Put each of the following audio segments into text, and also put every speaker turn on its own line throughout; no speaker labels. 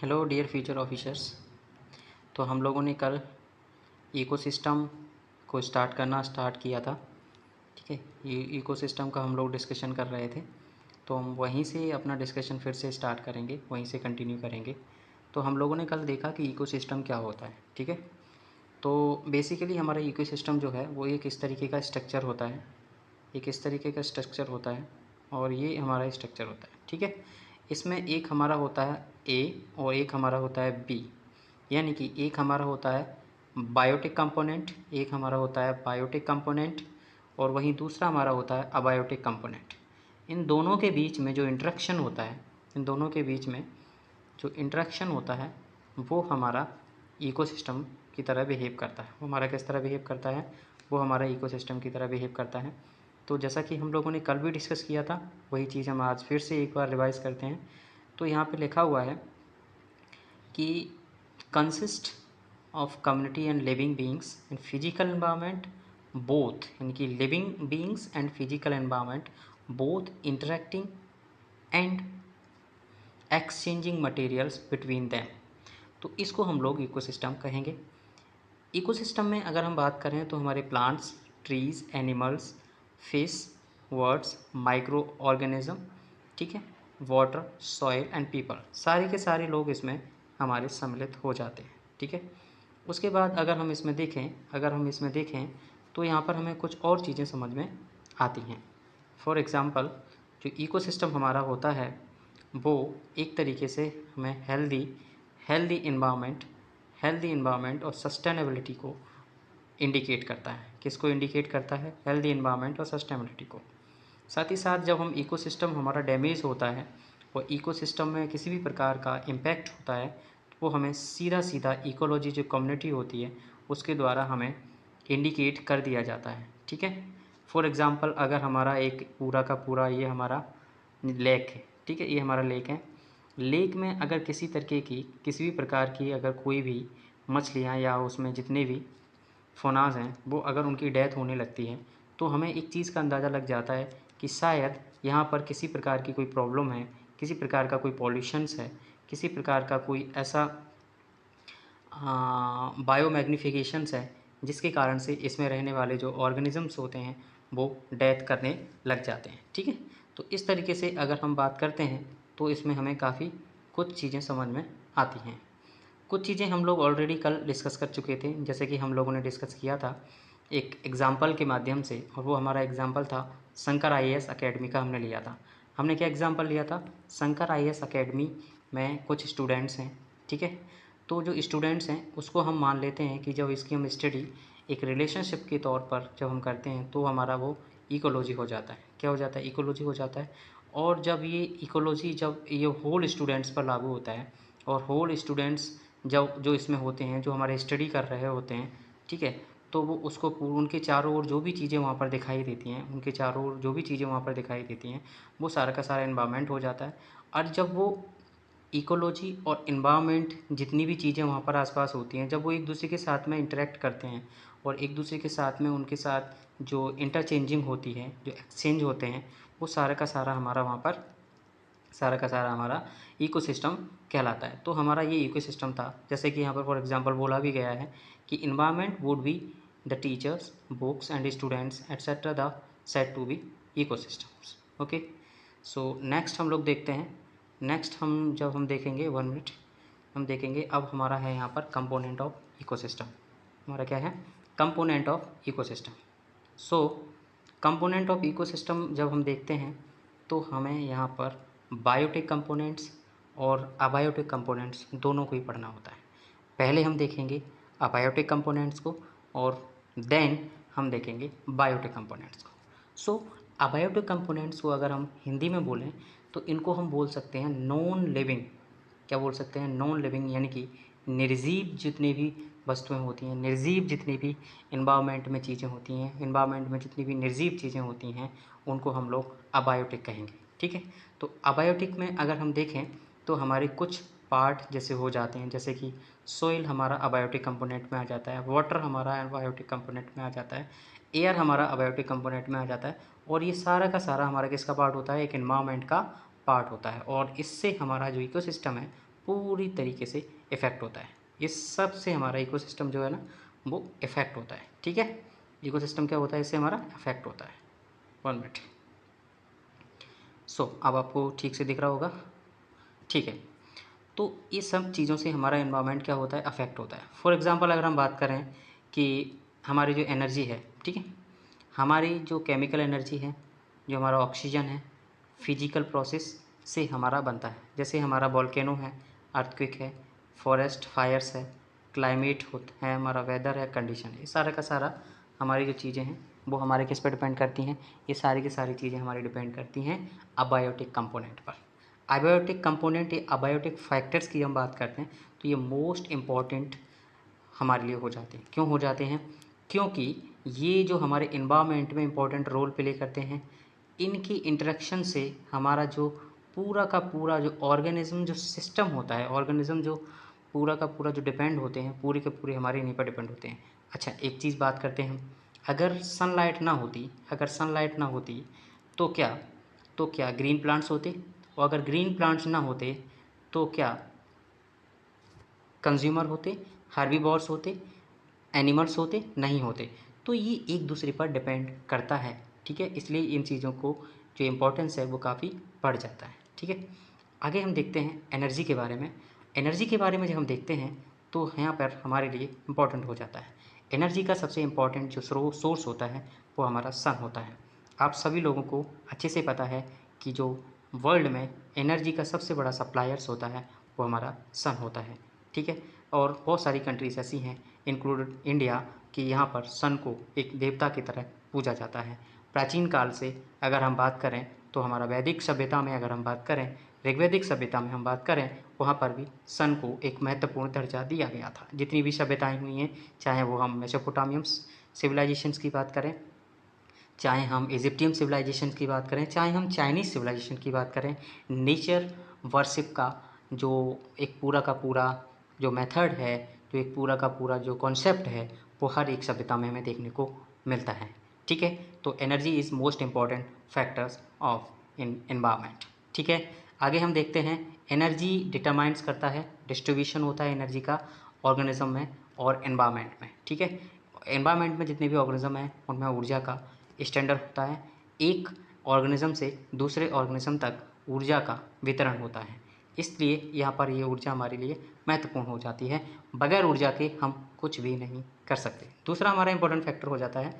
Hello dear future officers. तो हम लोगों ने कल इकोसिस्टम को स्टार्ट किया था। ठीक है, ये इकोसिस्टम का हम लोग डिस्कशन कर रहे थे, तो हम वहीं से अपना डिस्कशन फिर से स्टार्ट करेंगे, वहीं से कंटिन्यू करेंगे। तो हम लोगों ने कल देखा कि इकोसिस्टम क्या होता है। ठीक है, तो बेसिकली हमारा इकोसिस्टम जो है वो एक इस तरीके का स्ट्रक्चर होता है, एक इस तरीके का स्ट्रक्चर होता है और ये हमारा स्ट्रक्चर होता है। ठीक है, इसमें एक हमारा होता है ए और एक हमारा होता है बी, यानी कि एक हमारा होता है बायोटिक कंपोनेंट, एक हमारा होता है बायोटिक कंपोनेंट और वहीं दूसरा हमारा होता है अबायोटिक कंपोनेंट। इन दोनों के बीच में जो इंटरेक्शन होता है, इन दोनों के बीच में जो इंटरेक्शन होता है वो हमारा इकोसिस्टम की तरह बिहेव करता है। वो हमारा किस तरह बिहेव करता है? वो हमारा इकोसिस्टम की तरह बिहेव करता है। तो जैसा कि हम लोगों ने कल भी डिस्कस किया था, वही चीज़ हम आज फिर से एक बार रिवाइज करते हैं। तो यहाँ पे लिखा हुआ है कि consist of community and living beings in physical environment both, यानी कि living beings and physical environment both interacting and exchanging materials between them. तो इसको हम लोग इकोसिस्टम कहेंगे। इकोसिस्टम में अगर हम बात करें तो हमारे plants, trees, animals, fish, birds, micro organism, ठीक है, वाटर, सॉइल एंड पीपल, सारे के सारे लोग इसमें हमारे सम्मिलित हो जाते हैं। ठीक है, उसके बाद अगर हम इसमें देखें तो यहाँ पर हमें कुछ और चीज़ें समझ में आती हैं। फॉर एग्ज़ाम्पल, जो इकोसिस्टम हमारा होता है वो एक तरीके से हमें हेल्दी इन्वायरमेंट और सस्टेनेबिलिटी को इंडिकेट करता है। किसको इंडिकेट करता है? हेल्दी इन्वायरमेंट और सस्टेनेबिलिटी को। साथ ही साथ जब हम इकोसिस्टम हमारा डैमेज होता है और इकोसिस्टम में किसी भी प्रकार का इम्पैक्ट होता है तो वो हमें सीधा सीधा इकोलॉजी जो कम्युनिटी होती है उसके द्वारा हमें इंडिकेट कर दिया जाता है। ठीक है, फॉर एग्ज़ाम्पल, अगर हमारा एक पूरा का पूरा ये हमारा लेक है, ठीक है, ये हमारा लेक है, लेक में अगर किसी तरीके की किसी भी प्रकार की अगर कोई भी मछलियाँ या उसमें जितने भी फ़ोनाज हैं वो अगर उनकी डेथ होने लगती है तो हमें एक चीज़ का अंदाज़ा लग जाता है कि शायद यहाँ पर किसी प्रकार की कोई प्रॉब्लम है, किसी प्रकार का कोई पॉल्यूशंस है, किसी प्रकार का कोई ऐसा बायोमैग्निफिकेशंस है जिसके कारण से इसमें रहने वाले जो ऑर्गेनिजम्स होते हैं वो डेथ करने लग जाते हैं। ठीक है, तो इस तरीके से अगर हम बात करते हैं तो इसमें हमें काफ़ी कुछ चीज़ें समझ में आती हैं। कुछ चीज़ें हम लोग ऑलरेडी कल डिस्कस कर चुके थे, जैसे कि हम लोगों ने डिस्कस किया था एक एग्ज़ाम्पल के माध्यम से, और वो हमारा एग्ज़ाम्पल था शंकर आईएएस अकेडमी का। हमने लिया था, हमने क्या एग्ज़ाम्पल लिया था? शंकर आईएएस अकेडमी में कुछ स्टूडेंट्स हैं। ठीक है, तो जो स्टूडेंट्स हैं उसको हम मान लेते हैं कि जब इसकी हम स्टडी एक रिलेशनशिप के तौर पर जब हम करते हैं तो हमारा वो इकोलॉजी हो जाता है। क्या हो जाता है? इकोलॉजी हो जाता है। और जब ये इकोलॉजी जब ये होल स्टूडेंट्स पर लागू होता है और होल स्टूडेंट्स जब जो इसमें होते हैं, जो हमारे स्टडी कर रहे होते हैं, ठीक है, तो वो उसको उनके चारों ओर जो भी चीज़ें वहाँ पर दिखाई देती हैं, उनके चारों ओर जो भी चीज़ें वहाँ पर दिखाई देती हैं वो सारा का सारा एनवायरनमेंट हो जाता है। और जब वो इकोलॉजी और एनवायरनमेंट जितनी भी चीज़ें वहाँ पर आसपास होती हैं, जब वो एक दूसरे के साथ में इंटरेक्ट करते हैं और एक दूसरे के साथ में उनके साथ जो इंटरचेंजिंग होती है, जो एक्सचेंज होते हैं, वो सारा का सारा हमारा वहाँ पर सारा का सारा हमारा इकोसिस्टम कहलाता है। तो हमारा ये इकोसिस्टम था, जैसे कि यहाँ पर फॉर एग्जांपल बोला भी गया है कि environment would be the teachers, books and students etcetera the set to be ecosystems. Okay, so next हम लोग देखते हैं। नेक्स्ट हम देखेंगे 1 मिनट, हम देखेंगे अब हमारा है यहाँ पर कंपोनेंट ऑफ इकोसिस्टम। हमारा क्या है? Component of ecosystem. So component of ecosystem जब हम देखते हैं तो हमें यहाँ पर बायोटिक कंपोनेंट्स और अबायोटिक कंपोनेंट्स दोनों को ही पढ़ना होता है। पहले हम देखेंगे अबायोटिक कंपोनेंट्स को और देन हम देखेंगे बायोटिक कंपोनेंट्स को। सो अबायोटिक कंपोनेंट्स को अगर हम हिंदी में बोलें तो इनको हम बोल सकते हैं नॉन लिविंग। क्या बोल सकते हैं? नॉन लिविंग, यानी कि निर्जीव जितनी भी वस्तुएं होती हैं, निर्जीव जितनी भी इन्वायरमेंट में चीज़ें होती हैं, इन्वायरमेंट में जितनी भी निर्जीव चीज़ें होती हैं उनको हम लोग अबायोटिक कहेंगे। ठीक है, तो अबायोटिक में अगर हम देखें तो हमारे कुछ पार्ट जैसे हो जाते हैं, जैसे कि सोइल हमारा अबायोटिक कंपोनेंट में आ जाता है, वाटर हमारा अबायोटिक कंपोनेंट में आ जाता है, एयर हमारा अबायोटिक कंपोनेंट में आ जाता है, और ये सारा का सारा हमारा किसका पार्ट होता है? एक इन्वायरमेंट का पार्ट होता है। और इससे हमारा जो इकोसिस्टम है पूरी तरीके से इफ़ेक्ट होता है। इस सब से हमारा इकोसिस्टम जो है ना वो इफ़ेक्ट होता है। ठीक है, इकोसिस्टम क्या होता है, इससे हमारा इफ़ेक्ट होता है। 1 मिनट। अब आपको ठीक से दिख रहा होगा। ठीक है, तो ये सब चीज़ों से हमारा एनवायरनमेंट क्या होता है, अफेक्ट होता है। फॉर एग्ज़ाम्पल अगर हम बात करें कि हमारी जो एनर्जी है, ठीक है, हमारी जो केमिकल एनर्जी है, जो हमारा ऑक्सीजन है, फिजिकल प्रोसेस से हमारा बनता है। जैसे हमारा वोल्केनो है, अर्थक्वेक है, फॉरेस्ट फायर्स है, क्लाइमेट होता है, हमारा वेदर है, कंडीशन है, ये सारा का सारा हमारी जो चीज़ें हैं वो हमारे किस पर डिपेंड करती हैं, ये सारी की सारी चीज़ें हमारी डिपेंड करती हैं अबायोटिक कंपोनेंट पर। अबायोटिक कंपोनेंट या अबायोटिक फैक्टर्स की हम बात करते हैं तो ये मोस्ट इम्पॉर्टेंट हमारे लिए हो जाते हैं। क्यों हो जाते हैं? क्योंकि ये जो हमारे इन्वायरमेंट में इम्पोर्टेंट रोल प्ले करते हैं, इनकी इंटरेक्शन से हमारा जो पूरा का पूरा जो ऑर्गेनिज्म जो सिस्टम होता है, ऑर्गेनिज्म जो पूरा का पूरा जो डिपेंड होते हैं, पूरे के पूरे हमारे इन्हीं पर डिपेंड होते हैं। अच्छा, एक चीज़ बात करते हैं हम, अगर सनलाइट ना होती तो क्या ग्रीन प्लांट्स होते? और अगर ग्रीन प्लांट्स ना होते तो क्या कंज्यूमर होते, हार्बीवोर्स होते, एनिमल्स होते? नहीं होते। तो ये एक दूसरे पर डिपेंड करता है। ठीक है, इसलिए इन चीज़ों को जो इम्पोर्टेंस है वो काफ़ी बढ़ जाता है। ठीक है, आगे हम देखते हैं एनर्जी के बारे में। एनर्जी के बारे में जब हम देखते हैं तो यहाँ पर हमारे लिए इम्पोर्टेंट हो जाता है। एनर्जी का सबसे इम्पोर्टेंट जो सोर्स होता है वो हमारा सन होता है। आप सभी लोगों को अच्छे से पता है कि जो वर्ल्ड में एनर्जी का सबसे बड़ा सप्लायर्स होता है वो हमारा सन होता है। ठीक है, और बहुत सारी कंट्रीज़ ऐसी हैं इंक्लूडेड इंडिया कि यहाँ पर सन को एक देवता की तरह पूजा जाता है। प्राचीन काल से अगर हम बात करें तो हमारा वैदिक सभ्यता में अगर हम बात करें, ऋग्वैदिक सभ्यता में हम बात करें, वहाँ पर भी सन को एक महत्वपूर्ण दर्जा दिया गया था। जितनी भी सभ्यताएं हुई हैं, चाहे वो हम मेसोपोटामियम सिविलाइजेशंस की बात करें, चाहे हम इजिप्टियन सिविलाइजेशन की बात करें, चाहे हम चाइनीज़ सिविलाइजेशन की बात करें, नेचर वर्शिप का जो एक पूरा का पूरा जो मेथड है, जो एक पूरा का पूरा जो कॉन्सेप्ट है, वो हर एक सभ्यता में हमें देखने को मिलता है। ठीक है, तो energy is most important factors of in environment. ठीक है, आगे हम देखते हैं एनर्जी डिटरमाइंस करता है, डिस्ट्रीब्यूशन होता है एनर्जी का ऑर्गेनिज्म में और एनवायरनमेंट में। ठीक है, एनवायरनमेंट में जितने भी ऑर्गेनिज्म हैं उनमें ऊर्जा का स्टैंडर्ड होता है। एक ऑर्गेनिज्म से दूसरे ऑर्गेनिज्म तक ऊर्जा का वितरण होता है, इसलिए यहाँ पर ये ऊर्जा हमारे लिए महत्वपूर्ण हो जाती है। बगैर ऊर्जा के हम कुछ भी नहीं कर सकते। दूसरा हमारा इंपॉर्टेंट फैक्टर हो जाता है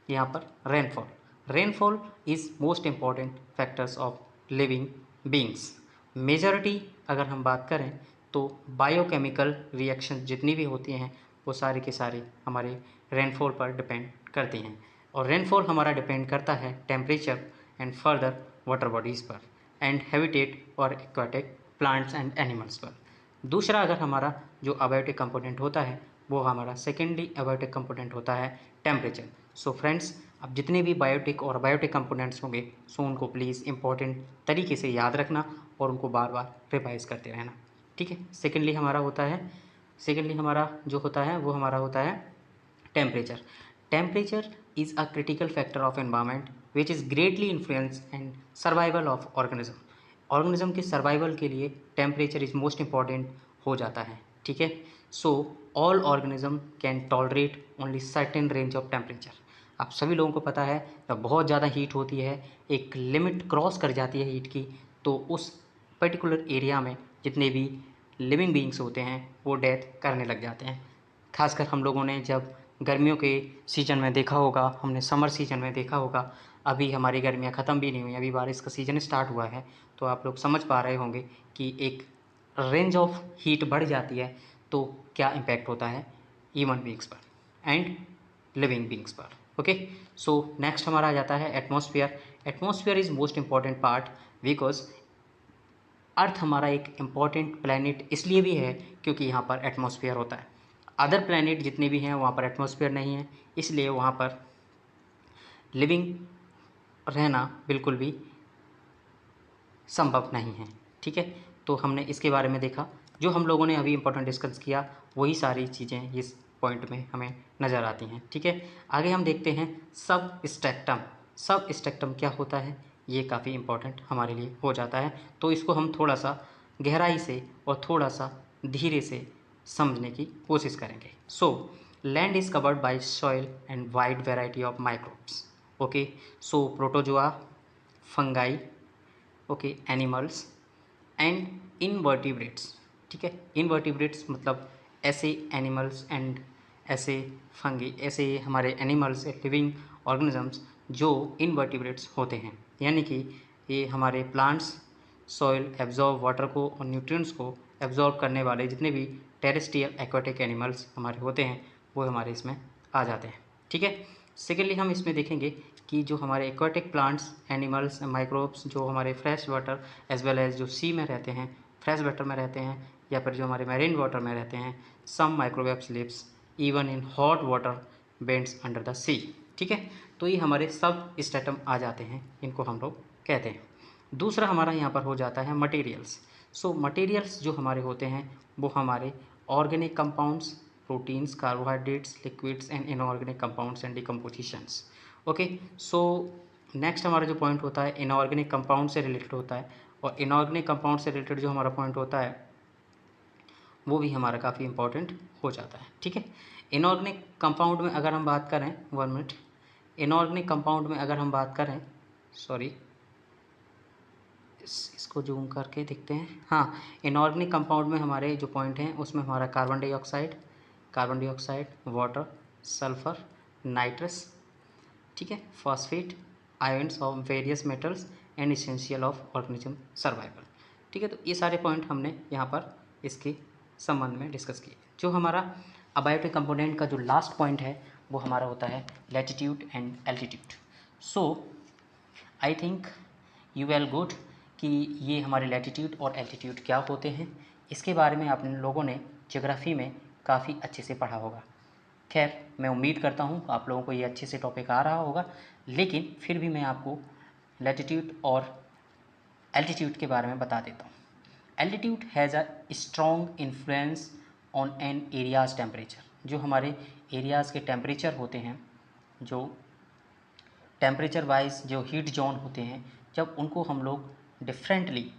यहाँ पर rainfall. Rainfall is most important factors of living beings. Majority अगर हम बात करें तो बायोकेमिकल रिएक्शन जितनी भी होती हैं वो सारी की सारी हमारे रेनफॉल पर डिपेंड करती हैं। और रेनफॉल हमारा डिपेंड करता है temperature and further water bodies पर एंड हैबिटेट और एक्वाटिक प्लांट्स एंड एनिमल्स पर। दूसरा अगर हमारा जो अबायोटिक कंपोनेंट होता है वो हमारा सेकेंडरी अबायोटिक कंपोनेंट होता है टेम्परेचर। सो फ्रेंड्स, अब जितने भी बायोटिक और अबायोटिक कंपोनेंट्स होंगे सो उनको प्लीज़ इंपॉर्टेंट तरीके से याद रखना और उनको बार बार रिवाइज करते रहना। ठीक है, सेकेंडली हमारा जो होता है वो हमारा होता है temperature. Temperature is a critical factor of environment which is greatly influence and survival of organism। Organism के सर्वाइवल के लिए टेम्परेचर इज मोस्ट इम्पॉर्टेंट हो जाता है। ठीक है, so all organism can tolerate only certain range of temperature. आप सभी लोगों को पता है जब बहुत ज़्यादा हीट होती है, एक लिमिट क्रॉस कर जाती है हीट की, तो उस पर्टिकुलर एरिया में जितने भी लिविंग बींग्स होते हैं वो डेथ करने लग जाते हैं। खासकर हम लोगों ने जब गर्मियों के सीज़न में देखा होगा, हमने समर सीज़न में देखा होगा, अभी हमारी गर्मियाँ ख़त्म भी नहीं हुई, अभी बारिश का सीज़न स्टार्ट हुआ है, तो आप लोग समझ पा रहे होंगे कि एक रेंज ऑफ हीट बढ़ जाती है तो क्या इम्पैक्ट होता है ह्यूमन बींग्स पर एंड लिविंग बींग्स पर। ओके, सो नेक्स्ट हमारा आ जाता है atmosphere. Atmosphere is most important part because अर्थ हमारा एक इम्पॉर्टेंट प्लैनेट इसलिए भी है क्योंकि यहाँ पर एटमॉस्फेयर होता है। अदर प्लैनेट जितने भी हैं वहाँ पर एटमॉस्फेयर नहीं है, इसलिए वहाँ पर लिविंग रहना बिल्कुल भी संभव नहीं है। ठीक है, तो हमने इसके बारे में देखा, जो हम लोगों ने अभी इम्पोर्टेंट डिस्कस किया वही सारी चीज़ें इस पॉइंट में हमें नज़र आती हैं। ठीक है, आगे हम देखते हैं सब स्ट्रक्टम। सब स्ट्रक्टम क्या होता है, ये काफ़ी इम्पोर्टेंट हमारे लिए हो जाता है, तो इसको हम थोड़ा सा गहराई से और थोड़ा सा धीरे से समझने की कोशिश करेंगे। So land is covered by soil and wide variety of microbes. Okay, so protozoa, fungi, okay, animals and invertebrates. ठीक है, इनवर्टिब्रेट्स मतलब ऐसे एनिमल्स एंड ऐसे फंगी, ऐसे हमारे एनिमल्स, लिविंग ऑर्गेनिजम्स जो इनवर्टिब्रेट्स होते हैं, यानी कि ये हमारे प्लांट्स सॉइल एब्जॉर्ब वाटर को और न्यूट्रिएंट्स को एब्जॉर्ब करने वाले जितने भी टेरेस्ट्रियल एक्वाटिक एनिमल्स हमारे होते हैं वो हमारे इसमें आ जाते हैं। ठीक है, सेकेंडली हम इसमें देखेंगे कि जो हमारे एक्वाटिक प्लांट्स, एनिमल्स, माइक्रोब्स जो हमारे fresh water as well as जो सी में रहते हैं, फ्रेश वाटर में रहते हैं, या फिर जो हमारे मैरीन वाटर में रहते हैं, some microwaves lives even in hot water bends under the sea. ठीक है, तो ये हमारे सब स्टेटम आ जाते हैं, इनको हम लोग कहते हैं। दूसरा हमारा यहाँ पर हो जाता है मटेरियल्स। सो मटेरियल्स जो हमारे होते हैं वो हमारे organic compounds, proteins, carbohydrates, liquids and inorganic compounds and decompositions. Okay, so next हमारा जो पॉइंट होता है इनऑर्गेनिक कंपाउंड से रिलेटेड होता है, और इनऑर्गेनिक कंपाउंड से रिलेटेड जो हमारा पॉइंट होता है वो भी हमारा काफ़ी इंपॉर्टेंट हो जाता है। ठीक है, इनऑर्गेनिक कंपाउंड में अगर हम बात करें, 1 मिनट, इनऑर्गेनिक कंपाउंड में अगर हम बात करें, सॉरी इसको जूम करके देखते हैं। हाँ, इनऑर्गेनिक कंपाउंड में हमारे जो पॉइंट हैं उसमें हमारा carbon dioxide, water, sulphur, nitrous, ठीक है, phosphate, ions of various metals and essential of organism survival. ठीक है, तो ये सारे पॉइंट हमने यहाँ पर इसके संबंध में डिस्कस किए। जो हमारा अबायोटिक कंपोनेंट का जो लास्ट पॉइंट है वो हमारा होता है latitude and altitude. So I think you well good कि ये हमारे लैटिट्यूड और एल्टीट्यूड क्या होते हैं, इसके बारे में आप लोगों ने ज्योग्राफी में काफ़ी अच्छे से पढ़ा होगा। खैर, मैं उम्मीद करता हूँ आप लोगों को ये अच्छे से टॉपिक आ रहा होगा, लेकिन फिर भी मैं आपको लैटिट्यूड और एल्टीट्यूड के बारे में बता देता हूँ। Altitude has a strong influence on an areas temperature. जो हमारे एरियाज़ के टेम्परेचर होते हैं, जो टेम्परेचर वाइज जो हीट जोन होते हैं, जब उनको हम लोग डिफरेंटली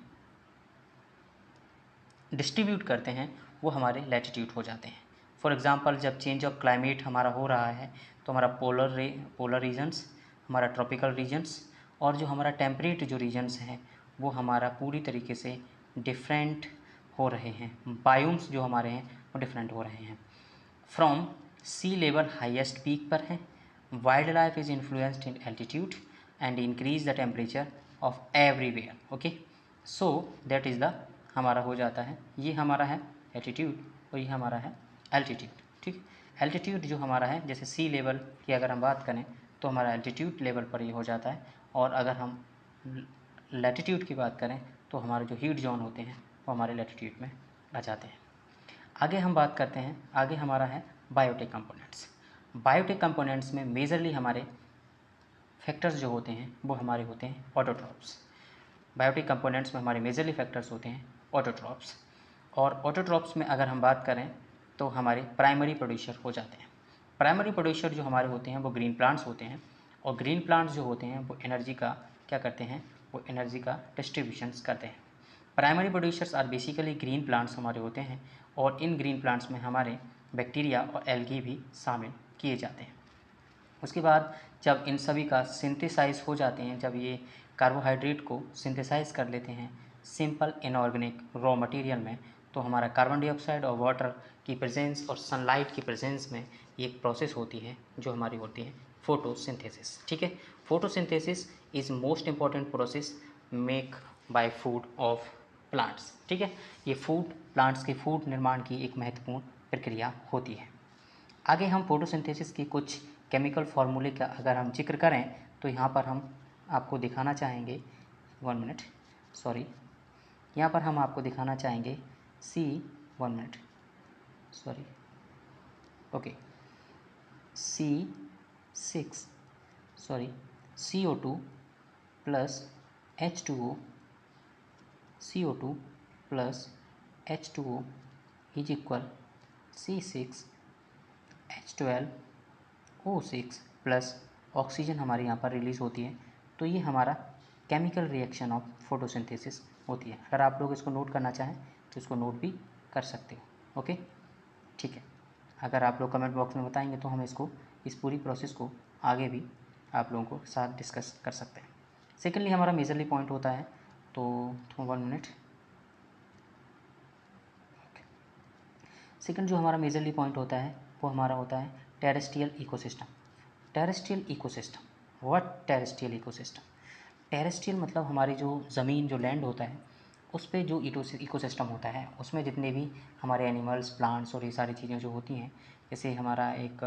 डिस्ट्रीब्यूट करते हैं वो हमारे लैटिट्यूड हो जाते हैं। फॉर एग्ज़ाम्पल, जब चेंज ऑफ क्लाइमेट हमारा हो रहा है तो हमारा पोलर रीजन्स, हमारा ट्रॉपिकल रीजन्स, और जो हमारा टेम्परेट जो रीजन्स हैं वो हमारा पूरी तरीके से डिफरेंट हो रहे हैं। बायोम्स जो हमारे हैं वो डिफरेंट हो रहे हैं। From sea level highest peak पर है, wildlife is influenced in altitude and increase the temperature of everywhere. Okay, so that is the हमारा हो जाता है, ये हमारा है एल्टीट्यूड और ये हमारा है एल्टीट्यूड। ठीक, एल्टीट्यूड जो हमारा है, जैसे सी लेवल की अगर हम बात करें तो हमारा एल्टीट्यूड लेवल पर ये हो जाता है, और अगर हम लैटिट्यूड की बात करें तो हमारे जो हीट जोन होते हैं वो हमारे लैटिट्यूड में आ जाते हैं। आगे हम बात करते हैं, आगे हमारा है बायोटिक कंपोनेंट्स। बायोटिक कंपोनेंट्स में मेजरली हमारे फैक्टर्स जो होते हैं वो हमारे होते हैं ऑटोट्रॉप्स। बायोटिक कंपोनेंट्स में हमारे मेजरली फैक्टर्स होते हैं ऑटोट्रॉप्स, और ऑटोट्रॉप्स में अगर हम बात करें तो हमारे प्राइमरी प्रोड्यूसर हो जाते हैं। प्राइमरी प्रोड्यूसर जो हमारे होते हैं वो ग्रीन प्लांट्स होते हैं, और ग्रीन प्लांट्स जो होते हैं वो एनर्जी का क्या करते हैं, वो एनर्जी का डिस्ट्रीब्यूशंस करते हैं। Primary producers are basically green plants हमारे होते हैं, और इन ग्रीन प्लांट्स में हमारे बैक्टीरिया और एल्गी भी शामिल किए जाते हैं। उसके बाद जब इन सभी का सिंथेसाइज हो जाते हैं, जब ये कार्बोहाइड्रेट को सिंथेसाइज कर लेते हैं सिंपल इनऑर्गेनिक रॉ मटेरियल में, तो हमारा कार्बन डाइऑक्साइड और वाटर की प्रेजेंस और सनलाइट की प्रेजेंस में ये एक प्रोसेस होती है जो हमारी होती है फोटोसिंथेसिस। ठीक है, photosynthesis is most important process make by food of plants. ठीक है, ये फूड प्लांट्स के फूड निर्माण की एक महत्वपूर्ण प्रक्रिया होती है। आगे हम फोटोसिंथेसिस की कुछ केमिकल फार्मूले का अगर हम जिक्र करें तो यहाँ पर हम आपको दिखाना चाहेंगे, 1 मिनट, सॉरी, यहाँ पर हम आपको दिखाना चाहेंगे one minute, sorry, okay, CO2 plus CO2 plus H2O is equal C6H12O6 plus oxygen हमारे यहाँ पर रिलीज़ होती है। तो ये हमारा केमिकल रिएक्शन ऑफ फोटोसिंथेसिस होती है। अगर आप लोग इसको नोट करना चाहें तो इसको नोट भी कर सकते हो। ओके, ठीक है। अगर आप लोग कमेंट बॉक्स में बताएंगे तो हम इसको, इस पूरी प्रोसेस को आगे भी आप लोगों को साथ डिस्कस कर सकते हैं। सेकेंडली हमारा मेजरली पॉइंट होता है, तो 1 मिनट। सेकंड जो हमारा मेजरली पॉइंट होता है वो हमारा होता है terrestrial ecosystem. Terrestrial ecosystem, what terrestrial ecosystem? Terrestrial मतलब हमारी जो ज़मीन, जो लैंड होता है उस पर जो इकोसिस्टम होता है उसमें जितने भी हमारे एनिमल्स, प्लांट्स और ये सारी चीज़ें जो होती हैं, जैसे हमारा एक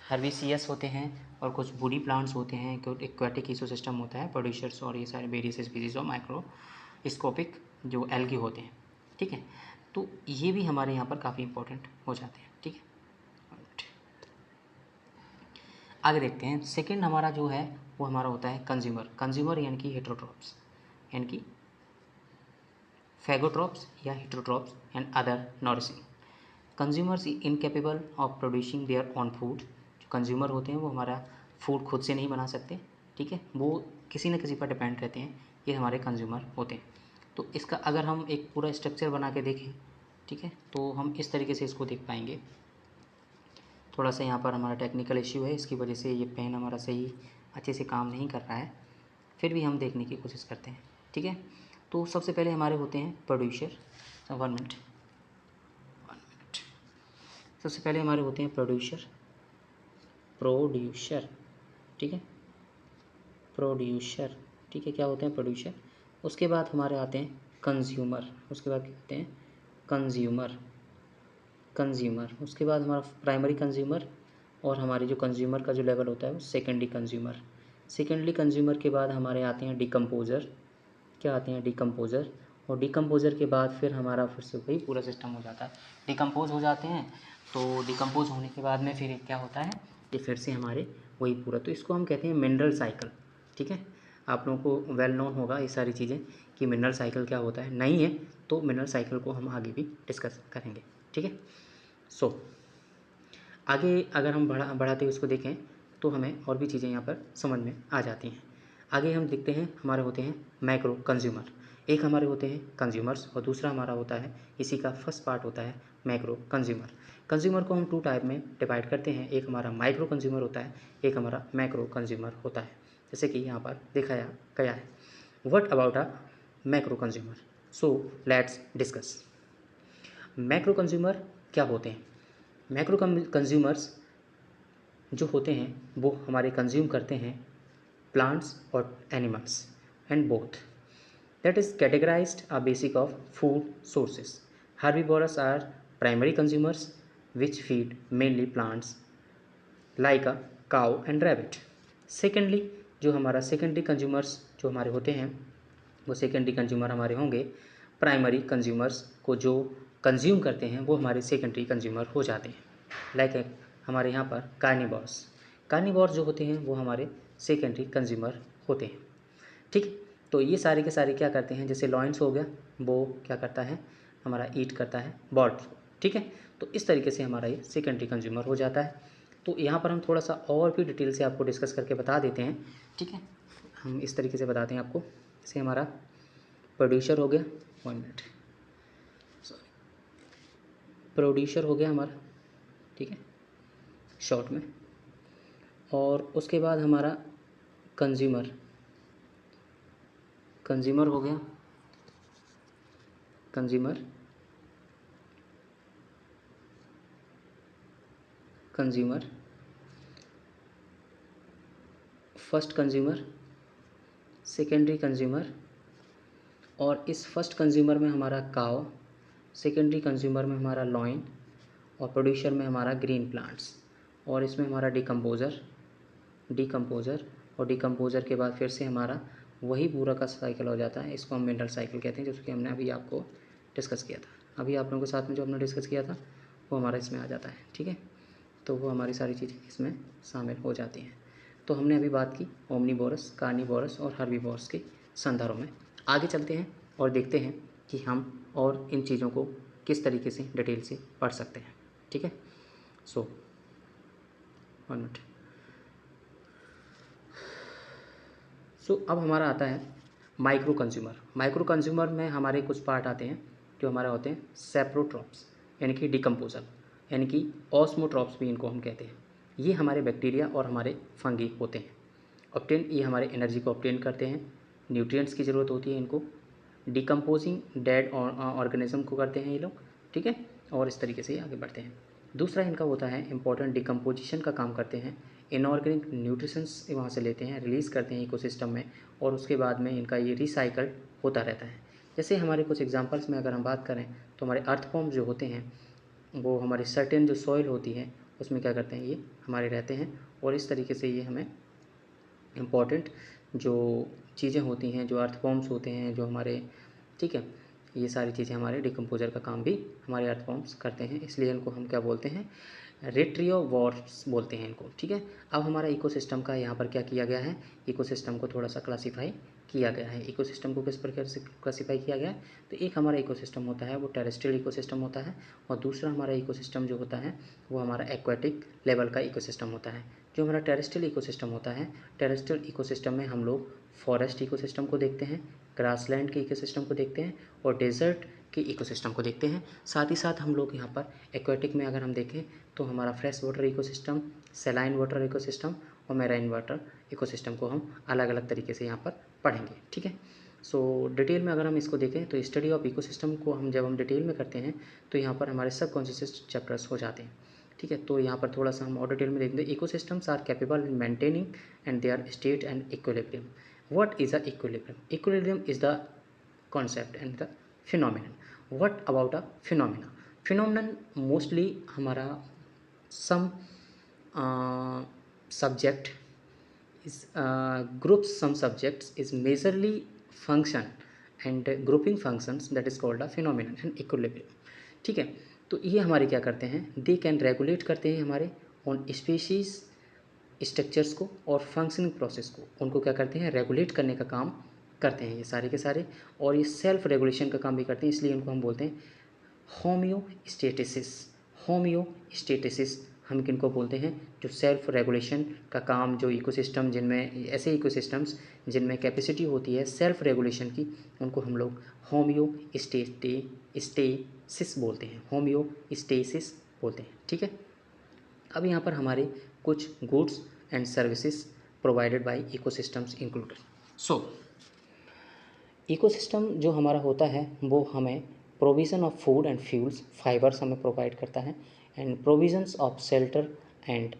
हर्बिसियस होते हैं और कुछ वुडी प्लांट्स होते हैं, एक्वाटिक इकोसिस्टम होता है, प्रोड्यूसर्स और ये सारे वेरियस स्पीसीज और माइक्रोस्कोपिक जो एल्गी होते हैं, ठीक है। तो ये भी हमारे यहाँ पर काफ़ी इंपॉर्टेंट हो जाते हैं, ठीक है। आगे देखते हैं। सेकंड हमारा जो है वो हमारा होता है कंज्यूमर। कंज्यूमर यानी कि हेटेरोट्रॉप्स, यानी कि फेगोट्रॉप्स या heterotrophs and other nourishing. Consumers incapable of producing their own food. जो कंज्यूमर होते हैं वो हमारा फूड खुद से नहीं बना सकते, ठीक है, वो किसी न किसी पर डिपेंड रहते हैं, ये हमारे कंज्यूमर होते हैं। तो इसका अगर हम एक पूरा स्ट्रक्चर बना के देखें, ठीक है, तो हम इस तरीके से इसको देख पाएंगे। थोड़ा सा यहाँ पर हमारा टेक्निकल इश्यू है, इसकी वजह से ये पेन हमारा सही अच्छे से काम नहीं कर रहा है, फिर भी हम देखने की कोशिश करते हैं, ठीक है। तो सबसे पहले हमारे होते हैं प्रोड्यूसर। 1 मिनट। सबसे पहले हमारे होते हैं प्रोड्यूसर, ठीक है, प्रोड्यूसर, ठीक है, क्या होते हैं प्रोड्यूसर। उसके बाद हमारे आते हैं कंज्यूमर, उसके बाद क्या होते हैं कंज्यूमर। उसके बाद हमारा प्राइमरी कंज्यूमर, और हमारे जो कंज्यूमर का जो लेवल होता है वो सेकेंडरी कंज्यूमर। सेकेंडरी कंज्यूमर के बाद हमारे आते हैं डिकम्पोज़र, क्या आते हैं डिकम्पोज़र, और डिकम्पोज़र के बाद फिर हमारा फिर से वही पूरा सिस्टम हो जाता है, डिकम्पोज हो जाते हैं। तो डिकम्पोज होने के बाद में फिर क्या होता है, ये फिर से हमारे वही पूरा, तो इसको हम कहते हैं मिनरल साइकिल, ठीक है। आप लोगों को वेल नोन होगा ये सारी चीज़ें कि मिनरल साइकिल क्या होता है, नहीं है तो मिनरल साइकिल को हम आगे भी डिस्कस करेंगे, ठीक है। सो आगे अगर हम बढ़ाते हुए इसको देखें तो हमें और भी चीज़ें यहाँ पर समझ में आ जाती हैं। आगे हम देखते हैं हमारे होते हैं मैक्रो कंज्यूमर। एक हमारे होते हैं कंज्यूमर्स और दूसरा हमारा होता है, इसी का फर्स्ट पार्ट होता है मैक्रो कंज्यूमर। कंज्यूमर को हम 2 टाइप में डिवाइड करते हैं, एक हमारा माइक्रो कंज्यूमर होता है, एक हमारा मैक्रो कंज्यूमर होता है, जैसे कि यहाँ पर दिखाया गया है। What about a macro consumer? So let's discuss. Macro consumer क्या होते हैं? मैक्रो कंज्यूमर्स जो होते हैं वो हमारे कंज्यूम करते हैं प्लांट्स और animals and both, that is categorized a basic of food sources. Herbivorous are primary consumers which feed mainly plants like a cow and rabbit. Secondly जो हमारा सेकेंडरी कंज्यूमर्स जो हमारे होते हैं वो सेकेंडरी कंज्यूमर हमारे होंगे प्राइमरी कंज्यूमर्स को जो कंज्यूम करते हैं वो हमारे सेकेंडरी कंज्यूमर हो जाते हैं। लाइक हमारे यहाँ पर कार्निवोर्स जो होते हैं वो हमारे सेकेंडरी कंज्यूमर होते हैं, ठीक। तो ये सारे के सारे क्या करते हैं, जैसे लॉयंस हो गया वो क्या करता है, हमारा ईट करता है बर्ड, ठीक है। तो इस तरीके से हमारा ये सेकेंडरी कंज्यूमर हो जाता है। तो यहाँ पर हम थोड़ा सा और भी डिटेल से आपको डिस्कस करके बता देते हैं, ठीक है। हम इस तरीके से बताते हैं आपको, जैसे हमारा प्रोड्यूसर हो गया, 1 मिनट, सॉरी, प्रोड्यूसर हो गया हमारा, ठीक है, शॉर्ट में। और उसके बाद हमारा कंज्यूमर हो गया, consumer, first consumer, secondary consumer, और इस फर्स्ट कंज्यूमर में हमारा काव, सेकेंडरी कंज्यूमर में हमारा लॉइन, और प्रोड्यूसर में हमारा ग्रीन प्लांट्स, और इसमें हमारा डिकम्पोज़र, और डिकम्पोज़र के बाद फिर से हमारा वही पूरा का साइकिल हो जाता है, इसको हम मिनरल साइकिल कहते हैं, जिसको हमने अभी आपको डिस्कस किया था। अभी आप लोगों के साथ में जो हमने डिस्कस किया था वो हमारा इसमें आ जाता है, ठीक है। तो वो हमारी सारी चीज़ें इसमें शामिल हो जाती हैं। तो हमने अभी बात की ओमनीवोरस, कार्निवोरस और हर्बीवोरस के संदर्भ में। आगे चलते हैं और देखते हैं कि हम और इन चीज़ों को किस तरीके से डिटेल से पढ़ सकते हैं, ठीक है। सो 1 मिनट। सो अब हमारा आता है माइक्रो कंज्यूमर में हमारे कुछ पार्ट आते हैं जो हमारे होते हैं सेप्रोट्रॉप्स, यानी कि डिकम्पोजर, यानी कि ऑस्मोट्रॉप्स भी इनको हम कहते हैं। ये हमारे बैक्टीरिया और हमारे फंगी होते हैं। ऑब्टेन, ये हमारे एनर्जी को ऑब्टेन करते हैं, न्यूट्रिएंट्स की ज़रूरत होती है इनको, डिकम्पोजिंग डेड ऑर्गेनिज्म को करते हैं ये लोग, ठीक है, और इस तरीके से ये आगे बढ़ते हैं। दूसरा इनका होता है इंपॉर्टेंट डिकम्पोजिशन का काम करते हैं, इनऑर्गेनिक न्यूट्रिशंस वहाँ से लेते हैं, रिलीज़ करते हैं इकोसिस्टम में, और उसके बाद में इनका ये रिसाइकल होता रहता है। जैसे हमारे कुछ एग्जांपल्स में अगर हम बात करें तो हमारे अर्थवॉर्म्स जो होते हैं वो हमारी सर्टेन जो सॉइल होती है उसमें क्या करते हैं, ये हमारे रहते हैं, और इस तरीके से ये हमें इम्पॉर्टेंट जो चीज़ें होती हैं, जो अर्थवॉर्म्स होते हैं जो हमारे, ठीक है, ये सारी चीज़ें हमारे डिकम्पोजर का काम भी हमारे अर्थवॉर्म्स करते हैं, इसलिए इनको हम क्या बोलते हैं, रेट्रियोवॉर्म्स बोलते हैं इनको, ठीक है। अब हमारा इकोसिस्टम का यहाँ पर क्या किया गया है, इकोसिस्टम को थोड़ा सा क्लासीफाई किया गया है। इकोसिस्टम को किस प्रकार से क्लासीफाई किया गया है, तो एक हमारा इकोसिस्टम होता है वो टेरेस्ट्रियल इकोसिस्टम होता है, और दूसरा हमारा इकोसिस्टम जो होता है वो हमारा एक्वाटिक लेवल का इकोसिस्टम होता है। जो हमारा टेरेस्ट्रियल इकोसिस्टम होता है, टेरेस्ट्रियल इकोसिस्टम में हम लोग फॉरेस्ट इकोसिस्टम को देखते हैं, ग्रासलैंड के इकोसिस्टम को देखते हैं, और डेजर्ट के इकोसिस्टम को देखते हैं। साथ ही साथ हम लोग यहाँ पर एक्वाटिक में अगर हम देखें तो हमारा fresh water ecosystem, saline water ecosystem और मैराइन वाटर इकोसिस्टम को हम अलग अलग तरीके से यहाँ पर पढ़ेंगे, ठीक है। सो डिटेल में अगर हम इसको देखें तो स्टडी ऑफ इकोसिस्टम को जब हम डिटेल में करते हैं तो यहाँ पर हमारे सब कॉन्शियस चैप्टर्स हो जाते हैं, ठीक है। तो यहाँ पर थोड़ा सा हम और डिटेल में देखेंगे। Ecosystems are capable in maintaining and their state and equilibrium. What is a equilibrium? Equilibrium is the concept and the phenomenon. What about a phenomena? Phenomenon mostly हमारा some subject is groups some subjects is majorly function and grouping functions, that is called a phenomenon and equilibrium, ठीक है। तो ये हमारे क्या करते हैं, they can regulate करते हैं हमारे ऑन स्पीशीज स्ट्रक्चर्स को और फंक्शनिंग प्रोसेस को, उनको क्या करते हैं, रेगुलेट करने का काम करते हैं ये सारे के सारे, और ये सेल्फ रेगुलेशन का काम भी करते हैं, इसलिए इनको हम बोलते हैं होम्योस्टेटिसिस। होम्योस्टेटिसिस हम किनको बोलते हैं, जो सेल्फ रेगुलेशन का काम, जो इकोसिस्टम जिनमें ऐसे इकोसिस्टम्स जिनमें कैपेसिटी होती है सेल्फ रेगुलेशन की, उनको हम लोग होम्योस्टेसिस बोलते हैं, होम्योस्टेसिस बोलते हैं, ठीक है। अब यहाँ पर हमारे कुछ goods and services provided by ecosystems included. So ecosystem जो हमारा होता है वो हमें provision of food and fuels, fibres हमें प्रोवाइड करता है, and provisions of shelter and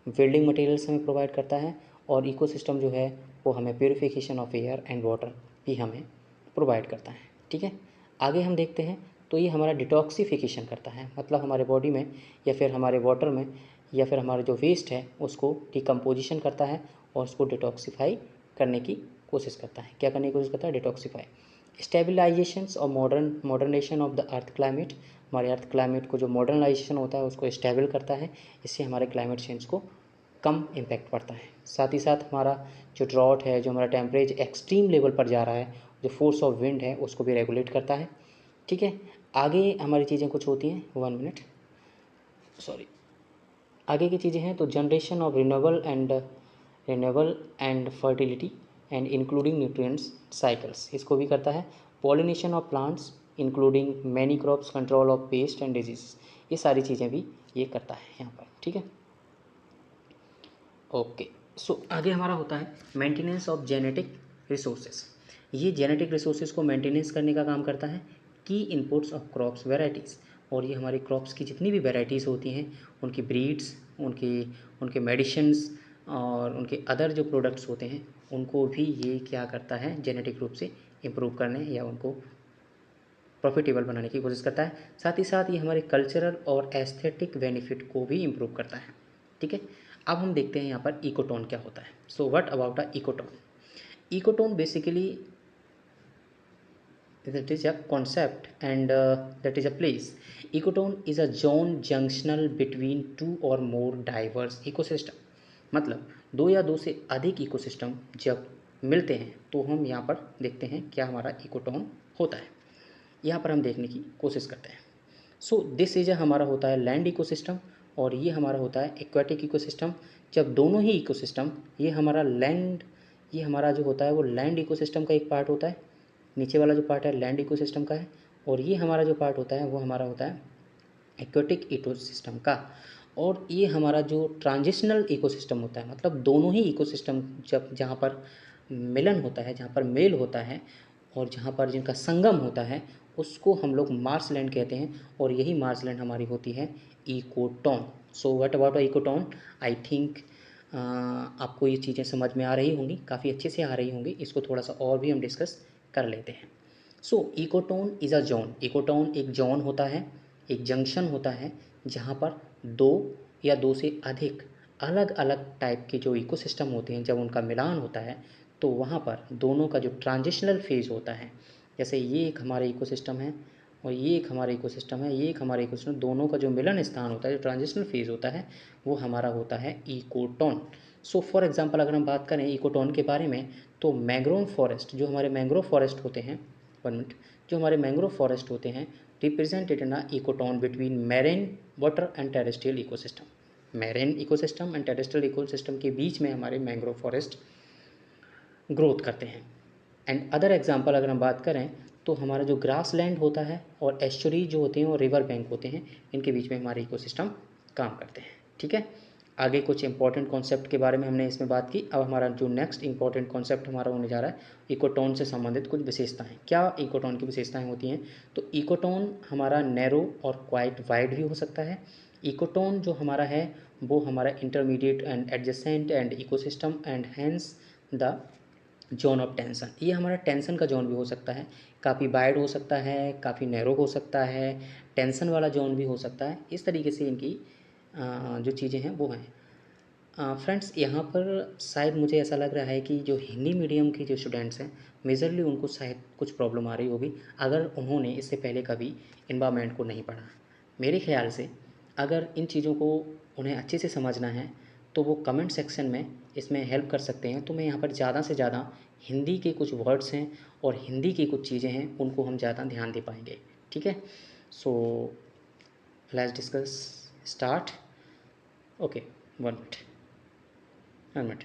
building materials हमें प्रोवाइड करता है, और इकोसिस्टम जो है वो हमें purification of air and water भी हमें प्रोवाइड करता है, ठीक है। आगे हम देखते हैं तो ये हमारा डिटॉक्सिफिकेशन करता है, मतलब हमारे बॉडी में या फिर हमारे वाटर में या फिर हमारा जो वेस्ट है उसको डिकम्पोजिशन करता है और उसको डिटॉक्सिफाई करने की कोशिश करता है। क्या करने की कोशिश करता है, डिटॉक्सिफाई। स्टेबलाइजेशंस और मॉडर्नेशन ऑफ द अर्थ क्लाइमेट, हमारे अर्थ क्लाइमेट को जो मॉडर्नाइजेशन होता है उसको स्टेबल करता है, इससे हमारे क्लाइमेट चेंज को कम इम्पैक्ट पड़ता है। साथ ही साथ हमारा जो ड्रॉट है, जो हमारा टेम्परेचर एक्सट्रीम लेवल पर जा रहा है, जो फोर्स ऑफ विंड है उसको भी रेगुलेट करता है, ठीक है। आगे हमारी चीज़ें कुछ होती हैं, 1 मिनट सॉरी, आगे की चीज़ें हैं तो generation of renewable and fertility and including nutrients cycles, इसको भी करता है। Pollination of plants including many crops, control of paste and disease, ये सारी चीज़ें भी ये करता है यहाँ पर, ठीक है। ओके, सो आगे हमारा होता है मेंटेनेंस ऑफ जेनेटिक रिसोर्सेज। ये जेनेटिक रिसोर्सेज को मेंटेनेंस करने का काम करता है। की इनपुट्स ऑफ क्रॉप्स वेराइटीज़, और ये हमारी क्रॉप्स की जितनी भी वेराइटीज़ होती हैं उनकी ब्रीड्स, उनके मेडिसिन्स और उनके अदर जो प्रोडक्ट्स होते हैं उनको भी ये क्या करता है, जेनेटिक रूप से इम्प्रूव करने या उनको प्रॉफिटेबल बनाने की कोशिश करता है। साथ ही साथ ये हमारे कल्चरल और एस्थेटिक बेनिफिट को भी इम्प्रूव करता है, ठीक है। अब हम देखते हैं यहाँ पर इकोटोन क्या होता है। So what about a ecotone? Ecotone basically that is a concept and that is a place. Ecotone is a zone junctional between two or more diverse ecosystem, मतलब दो या दो से अधिक इकोसिस्टम जब मिलते हैं तो हम यहाँ पर देखते हैं क्या हमारा इकोटोन होता है, यहाँ पर हम देखने की कोशिश करते हैं। सो दिस इज हमारा होता है लैंड इकोसिस्टम और ये हमारा होता है एक्वाटिक इकोसिस्टम। जब दोनों ही इकोसिस्टम, ये हमारा लैंड ये हमारा जो होता है वो लैंड इकोसिस्टम का एक पार्ट होता है, नीचे वाला जो पार्ट है लैंड इकोसिस्टम का है, और ये हमारा जो पार्ट होता है वो हमारा होता है एक्वेटिक इकोसिस्टम का। और ये हमारा जो ट्रांजिशनल इकोसिस्टम होता है, मतलब दोनों ही इकोसिस्टम जब जहाँ पर मिलन होता है, जहाँ पर मेल होता है और जहाँ पर जिनका संगम होता है, उसको हम लोग मार्सलैंड कहते हैं। और यही मार्सलैंड हमारी होती है ecotone. So what about ecotone? I think आपको ये चीज़ें समझ में आ रही होंगी, काफ़ी अच्छे से आ रही होंगी। इसको थोड़ा सा और भी हम डिस्कस कर लेते हैं। So ecotone is a zone. Ecotone एक जोन होता है, एक जंक्शन होता है, जहाँ पर दो या दो से अधिक अलग अलग टाइप के जो इकोसिस्टम होते हैं, जब उनका मिलान होता है तो वहाँ पर दोनों का जो ट्रांजिशनल फेज़ होता है, जैसे ये एक हमारा इकोसिस्टम है और ये एक हमारा इकोसिस्टम है, ये एक हमारा इकोसिस्टम, दोनों का जो मिलन स्थान होता है, जो ट्रांजिशनल फेज़ होता है, वो हमारा होता है इकोटोन। सो फॉर एग्जांपल अगर हम बात करें इकोटोन के बारे में, तो मैंग्रोव फॉरेस्ट, जो हमारे मैंग्रोव फॉरेस्ट होते हैं, 1 मिनट, जो हमारे मैंग्रोव फॉरेस्ट होते हैं, represented in ecotone between marine water and terrestrial ecosystem. Marine ecosystem and terrestrial ecosystem के बीच में हमारे मैंग्रोव फॉरेस्ट ग्रोथ करते हैं। एंड अदर एग्जांपल अगर हम बात करें तो हमारा जो ग्रास लैंड होता है और एस्चुरी जो होते हैं और रिवर बैंक होते हैं, इनके बीच में हमारे इकोसिस्टम काम करते हैं। ठीक है, आगे कुछ इंपॉर्टेंट कॉन्सेप्ट के बारे में हमने इसमें बात की। अब हमारा जो नेक्स्ट इंपॉर्टेंट कॉन्सेप्ट हमारा होने जा रहा है इकोटोन से संबंधित कुछ विशेषताएं। क्या इकोटोन की विशेषताएं होती हैं? तो इकोटोन हमारा नैरो और क्वाइट वाइड भी हो सकता है। इकोटोन जो हमारा है वो हमारा intermediate and adjacent and ecosystem and hence the zone of tension. ये हमारा टेंशन का जोन भी हो सकता है, काफ़ी वाइड हो सकता है, काफ़ी नैरो हो सकता है, टेंशन वाला जोन भी हो सकता है। इस तरीके से इनकी जो चीज़ें हैं वो हैं। फ्रेंड्स, यहाँ पर शायद मुझे ऐसा लग रहा है कि जो हिंदी मीडियम के जो स्टूडेंट्स हैं, मेजरली उनको शायद कुछ प्रॉब्लम आ रही होगी अगर उन्होंने इससे पहले कभी इन्वायरमेंट को नहीं पढ़ा। मेरे ख्याल से अगर इन चीज़ों को उन्हें अच्छे से समझना है तो वो कमेंट सेक्शन में इसमें हेल्प कर सकते हैं। तो मैं यहाँ पर ज़्यादा से ज़्यादा हिंदी के कुछ वर्ड्स हैं और हिंदी की कुछ चीज़ें हैं, उनको हम ज़्यादा ध्यान दे पाएंगे। ठीक है, so let's discuss start. Okay, 1 minute.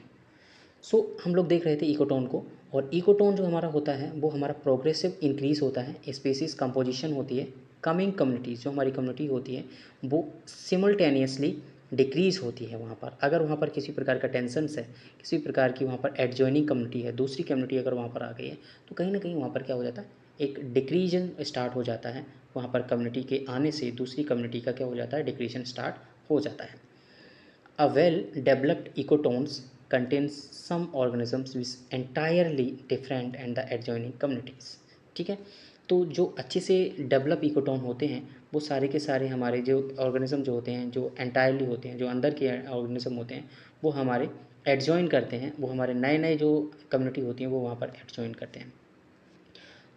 So हम लोग देख रहे थे इकोटोन को, और इकोटोन जो हमारा होता है वो हमारा प्रोग्रेसिव इंक्रीज होता है, स्पीसीज कंपोजिशन होती है, कमिंग कम्युनिटीज़ जो हमारी कम्युनिटी होती है वो सिमल्टेनियसली डिक्रीज़ होती है। वहाँ पर अगर वहाँ पर किसी प्रकार का टेंशन्स है, किसी प्रकार की वहाँ पर एडजॉइनिंग कम्युनिटी है, दूसरी कम्युनिटी अगर वहाँ पर आ गई है, तो कहीं ना कहीं वहाँ पर क्या हो जाता है, एक डिक्रीजन स्टार्ट हो जाता है। वहाँ पर कम्युनिटी के आने से दूसरी कम्युनिटी का क्या हो जाता है, डिक्रीजन स्टार्ट हो जाता है। A well-developed ecotones contains some organisms which entirely different and the adjoining communities। ठीक है, तो जो अच्छे से डेवलप इकोटोन होते हैं वो सारे के सारे हमारे जो ऑर्गेनिज्म जो होते हैं, जो एंटायरली होते हैं, जो अंदर के ऑर्गेनिज्म होते हैं, वो हमारे एडजॉइन करते हैं, वो हमारे नए नए जो कम्युनिटी होती हैं वो वहाँ पर एडजॉइन करते हैं।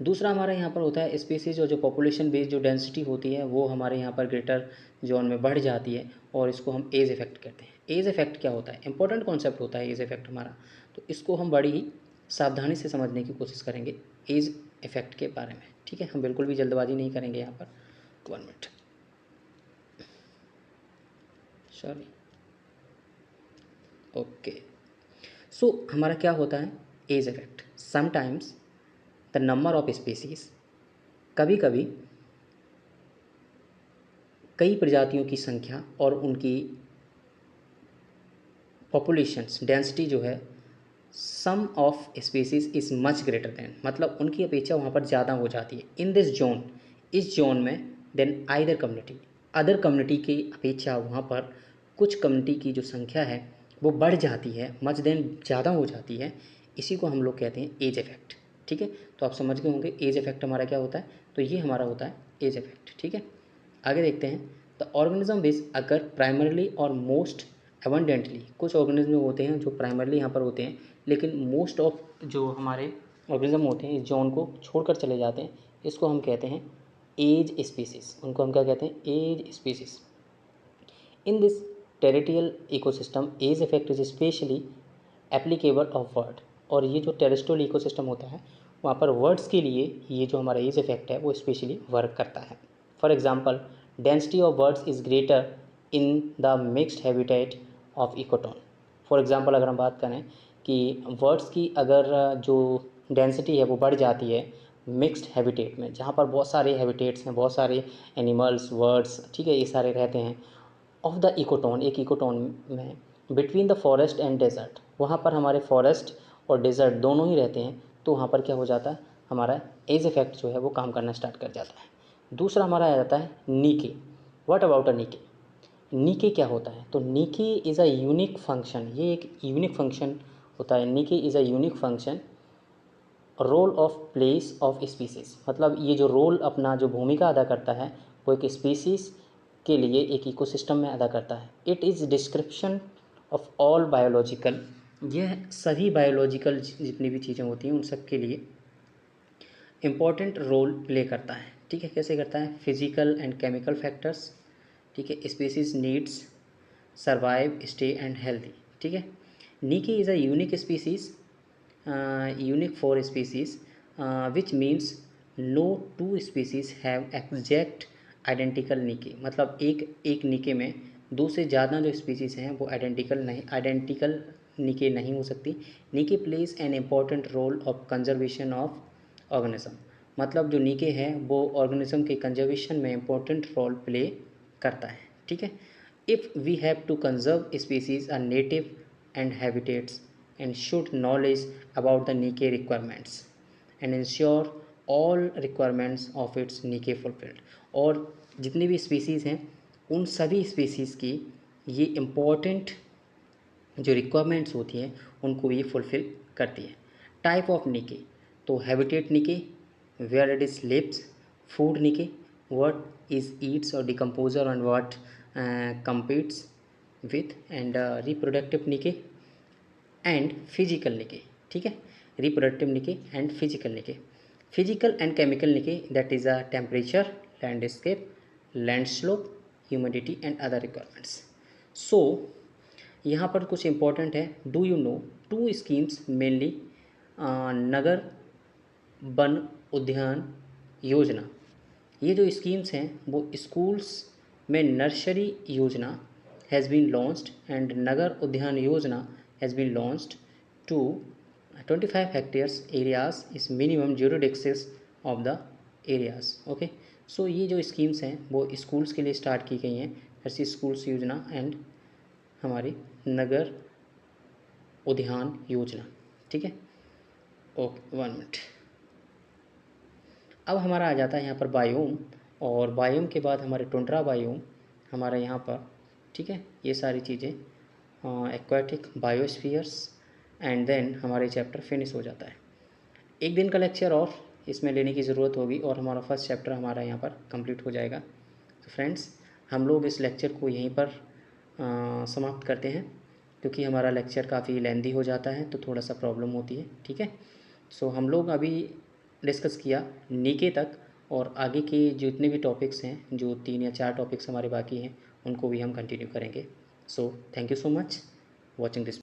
दूसरा हमारा यहाँ पर होता है स्पीसीज, और जो पॉपुलेशन बेस्ड जो डेंसिटी होती है वो हमारे यहाँ पर ग्रेटर जोन में बढ़ जाती है, और इसको हम एज इफेक्ट कहते हैं। एज इफेक्ट क्या होता है? इंपॉर्टेंट कॉन्सेप्ट होता है एज इफेक्ट हमारा, तो इसको हम बड़ी ही सावधानी से समझने की कोशिश करेंगे एज इफेक्ट के बारे में। ठीक है, हम बिल्कुल भी जल्दबाजी नहीं करेंगे यहाँ पर। 1 मिनट, सॉरी। ओके, सो हमारा क्या होता है edge effect? Sometimes the number of species, कभी कभी कई प्रजातियों की संख्या और उनकी पॉपुलेशंस डेंसिटी जो है, some of species is much greater than, मतलब उनकी अपेक्षा वहाँ पर ज़्यादा हो जाती है। इन दिस जोन, इस जोन में, then either community, other community की अपेक्षा वहाँ पर कुछ कम्युनिटी की जो संख्या है वो बढ़ जाती है, मच देन ज़्यादा हो जाती है। इसी को हम लोग कहते हैं एज इफेक्ट। ठीक है, तो आप समझ गए होंगे एज इफेक्ट हमारा क्या होता है, तो ये हमारा होता है एज इफेक्ट। ठीक है, आगे देखते हैं। द ऑर्गेनिज्म विच अगर प्राइमरली और मोस्ट एबंडेंटली, कुछ ऑर्गेनिज्म होते हैं जो प्राइमरली यहाँ पर होते हैं, लेकिन मोस्ट ऑफ जो हमारे ऑर्गेनिज्म होते हैं इस जोन को छोड़कर चले जाते हैं, इसको हम कहते हैं एज स्पीसीज। उनको हम क्या कहते हैं, edge species. In this territorial ecosystem edge effect is specially applicable of word. और ये जो टेरेस्ट्रियल इकोसिस्टम होता है वहाँ पर वर्ड्स के लिए ये जो हमारा एज इफेक्ट है वो स्पेशली वर्क करता है। For example, density of birds is greater in the mixed habitat of ecotone. For example अगर हम बात करें कि वर्ड्स की अगर जो डेंसिटी है वो बढ़ जाती है मिक्स्ड हैबिटेट में, जहाँ पर बहुत सारे हैबिटेट्स हैं, बहुत सारे एनिमल्स, वर्ड्स, ठीक है, ये सारे रहते हैं, ऑफ द इकोटोन, एक इकोटोन में, between the forest and desert, वहाँ पर हमारे फॉरेस्ट और डेजर्ट दोनों ही रहते हैं, तो वहाँ पर क्या हो जाता है, हमारा एज इफेक्ट जो है वो काम करना स्टार्ट कर जाता है। दूसरा हमारा आ जाता है नीके। व्हाट अबाउट अ नीके? नीके क्या होता है? तो नीके इज़ अ यूनिक फंक्शन, ये एक यूनिक फंक्शन होता है। Niche is a unique function role of place of species, मतलब ये जो रोल अपना जो भूमिका अदा करता है वो एक स्पीसीज़ के लिए एक इकोसिस्टम में अदा करता है। It is description of all biological, यह सभी बायोलॉजिकल जितनी भी चीज़ें होती हैं उन सब के लिए इम्पॉर्टेंट रोल प्ले करता है। ठीक है, कैसे करता है? फिजिकल एंड केमिकल फैक्टर्स, ठीक है, species needs survive, stay and healthy. ठीक है, niche is a unique species, unique for species, which means no two species have exact identical niche, मतलब एक नीके में दो से ज़्यादा जो स्पीसीज़ हैं वो आइडेंटिकल नीके नहीं हो सकती। Niche plays an important role of conservation of organism, मतलब जो नीके है वो ऑर्गेनिज्म के कंजर्वेशन में इम्पोर्टेंट रोल प्ले करता है। ठीक है, if we have to conserve species are native and habitats and should knowledge about the niche requirements and ensure all requirements of its niche fulfilled, और जितनी भी स्पीसीज़ हैं उन सभी स्पीसीज़ की ये इम्पोर्टेंट जो रिक्वायरमेंट्स होती हैं उनको ये फुलफ़िल करती है। टाइप ऑफ नीके, तो habitat niche, where it is lives, food niche, what is eats और decomposer and what competes with, and reproductive niche and physical niche. ठीक है, reproductive niche and physical niche. Physical and chemical niche, that is a temperature, landscape, land slope, humidity and other requirements. So यहाँ पर कुछ important है। Do you know two schemes mainly Nagar Van Udyan Yojana, ये जो schemes हैं वो स्कूल्स में nursery Yojana has been launched and Nagar Udyan Yojana has been launched to 25 hectares areas is minimum jurisdictions of the areas. Okay, so ये जो स्कीम्स हैं वो स्कूल्स के लिए स्टार्ट की गई हैं, नर्सरी स्कूल्स योजना एंड हमारी नगर उद्यान योजना। ठीक है, ओके, 1 मिनट। अब हमारा आ जाता है यहाँ पर बायोम, और बायोम के बाद हमारे टुंड्रा बायोम हमारा यहाँ पर। ठीक है, ये सारी चीज़ें एक्वाटिक बायोस्फीयर्स, एंड देन हमारे चैप्टर फिनिश हो जाता है। एक दिन का लेक्चर और इसमें लेने की ज़रूरत होगी और हमारा फर्स्ट चैप्टर हमारा यहाँ पर कंप्लीट हो जाएगा। तो फ्रेंड्स, हम लोग इस लेक्चर को यहीं पर समाप्त करते हैं, क्योंकि हमारा लेक्चर काफ़ी लेंदी हो जाता है तो थोड़ा सा प्रॉब्लम होती है। ठीक है, सो हम लोग अभी डिस्कस किया नीके तक, और आगे के जितने भी टॉपिक्स हैं, जो 3 या 4 टॉपिक्स हमारे बाकी हैं, उनको भी हम कंटिन्यू करेंगे। So thank you so much watching this.